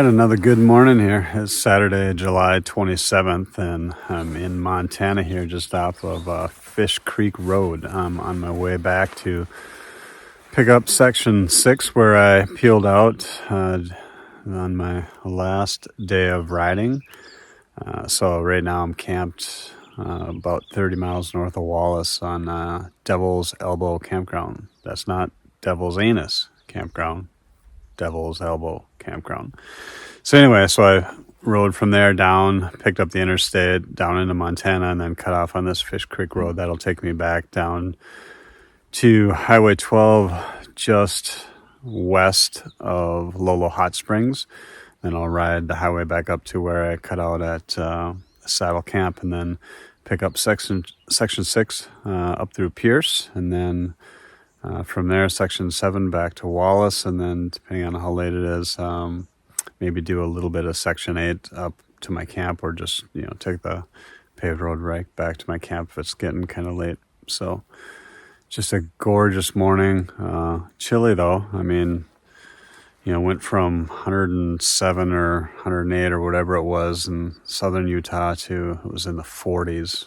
right, another good morning here. It's Saturday, July 27th, and I'm in Montana here just off of Fish Creek Road. I'm on my way back to pick up Section 6 where I peeled out on my last day of riding. So right now I'm camped about 30 miles north of Wallace on Devil's Elbow Campground. That's not Devil's Anus Campground. Devil's Elbow Campground. So anyway, so I rode from there down, picked up the interstate down into Montana, and then cut off on this Fish Creek Road. That'll take me back down to Highway 12 just west of Lolo Hot Springs. Then I'll ride the highway back up to where I cut out at Saddle Camp, and then pick up Section 6 up through Pierce, and then from there, Section 7 back to Wallace, and then depending on how late it is, maybe do a little bit of Section 8 up to my camp, or just, take the paved road right back to my camp if it's getting kind of late. So just a gorgeous morning. Chilly though. I mean, went from 107 or 108 or whatever it was in southern Utah to it was in the 40s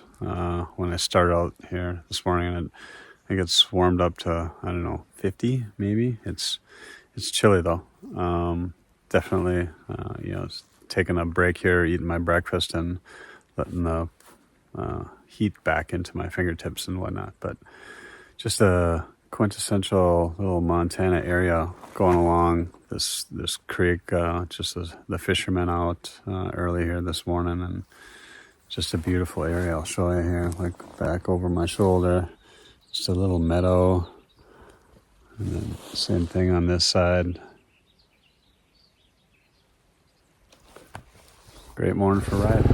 when I started out here this morning, and I think it's warmed up to, 50 maybe. It's chilly though. Definitely, taking a break here, eating my breakfast and letting the heat back into my fingertips and whatnot. But just a quintessential little Montana area going along this creek. Just the fishermen out early here this morning, and just a beautiful area. I'll show you here, like back over my shoulder. Just a little meadow, and then same thing on this side. Great morning for riding.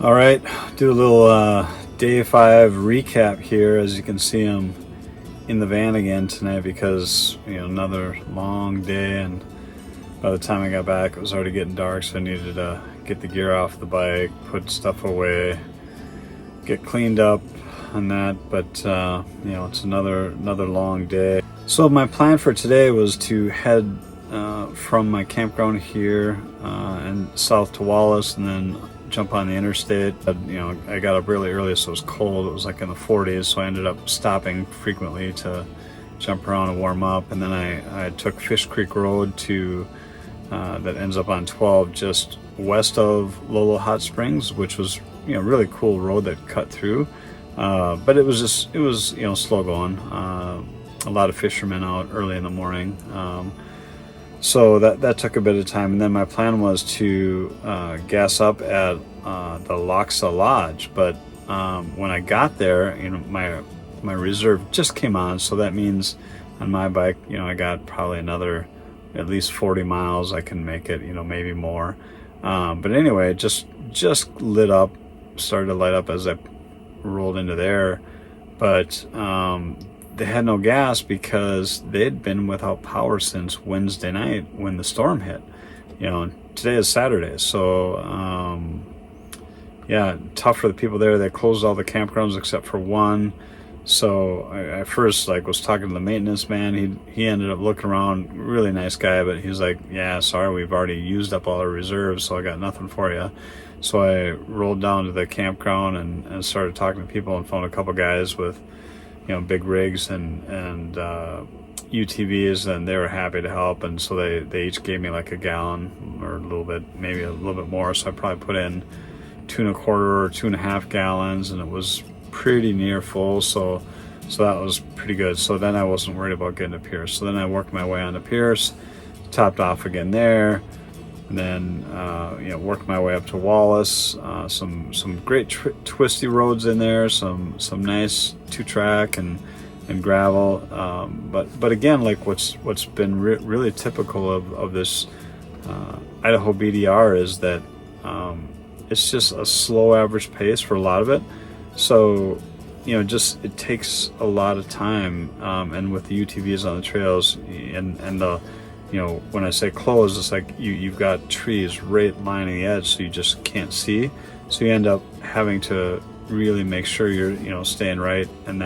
All right, do a little day 5 recap here. As you can see, I'm in the van again tonight because another long day, and by the time I got back it was already getting dark, so I needed to get the gear off the bike, put stuff away, get cleaned up on that. But it's another long day. So my plan for today was to head from my campground here and south to Wallace, and then jump on the interstate. I got up really early, so it was cold. It was like in the 40s, so I ended up stopping frequently to jump around and warm up. And then I took Fish Creek Road to that ends up on 12, just west of Lolo Hot Springs, which was really cool road that cut through. But it was slow going. A lot of fishermen out early in the morning. So that took a bit of time, and then my plan was to gas up at the Loxa Lodge. But when I got there, my reserve just came on, so that means on my bike, I got probably another at least 40 miles. I can make it, maybe more. But anyway, just started to light up as I rolled into there, but they had no gas because they'd been without power since Wednesday night when the storm hit. Today is Saturday, so tough for the people there. They closed all the campgrounds except for one. So I first was talking to the maintenance man. He ended up looking around, really nice guy, but he's like, yeah, sorry, we've already used up all our reserves, so I got nothing for you. So I rolled down to the campground and started talking to people, and found a couple guys with big rigs and UTVs, and they were happy to help. And so they each gave me like a gallon or maybe a little bit more. So I probably put in 2.25 or 2.5 gallons, and it was pretty near full. So that was pretty good. So then I wasn't worried about getting to Pierce. So then I worked my way on to Pierce, topped off again there, and then worked my way up to Wallace. Some great twisty roads in there, some nice 2-track and gravel. But again, what's been really typical of this Idaho BDR is that it's just a slow average pace for a lot of it. So it takes a lot of time, and with the UTVs on the trails and the when I say closed, it's like you've got trees right lining the edge, so you just can't see. So you end up having to really make sure you're staying right and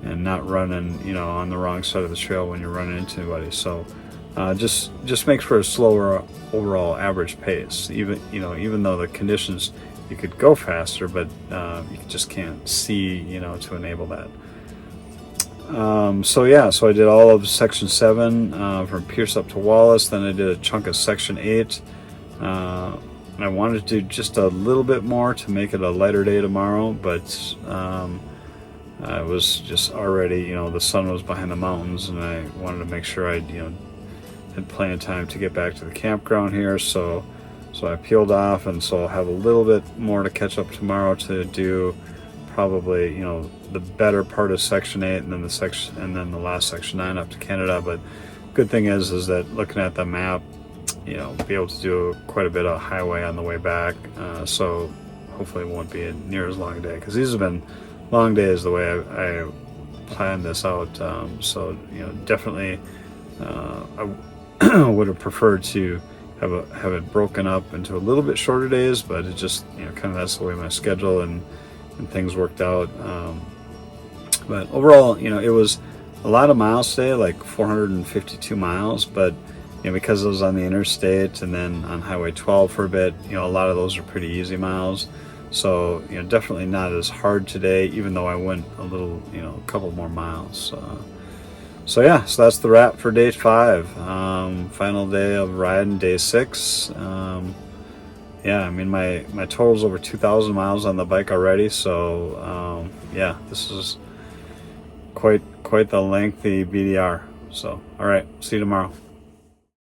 not running on the wrong side of the trail when you're running into anybody. So just makes for a slower overall average pace. Even though the conditions, you could go faster, but you just can't see to enable that. So I did all of section 7 from Pierce up to Wallace. Then I did a chunk of section 8. I wanted to do just a little bit more to make it a lighter day tomorrow, but I was just already, the sun was behind the mountains, and I wanted to make sure I had plenty of time to get back to the campground here. So I peeled off, and so I'll have a little bit more to catch up tomorrow to do. Probably the better part of section 8, and then the last section 9 up to Canada. But good thing is that looking at the map, be able to do quite a bit of highway on the way back. So hopefully it won't be a near as long a day, because these have been long days the way I planned this out. So definitely I would have preferred to have it broken up into a little bit shorter days, but it just kind of that's the way my schedule and things worked out. But overall, it was a lot of miles today, like 452 miles. But because it was on the interstate and then on Highway 12 for a bit, a lot of those are pretty easy miles. So definitely not as hard today, even though I went a little, a couple more miles. So that's the wrap for day 5. Final day of riding, day 6. My total's over 2,000 miles on the bike already. So this is quite the lengthy BDR. So all right, see you tomorrow.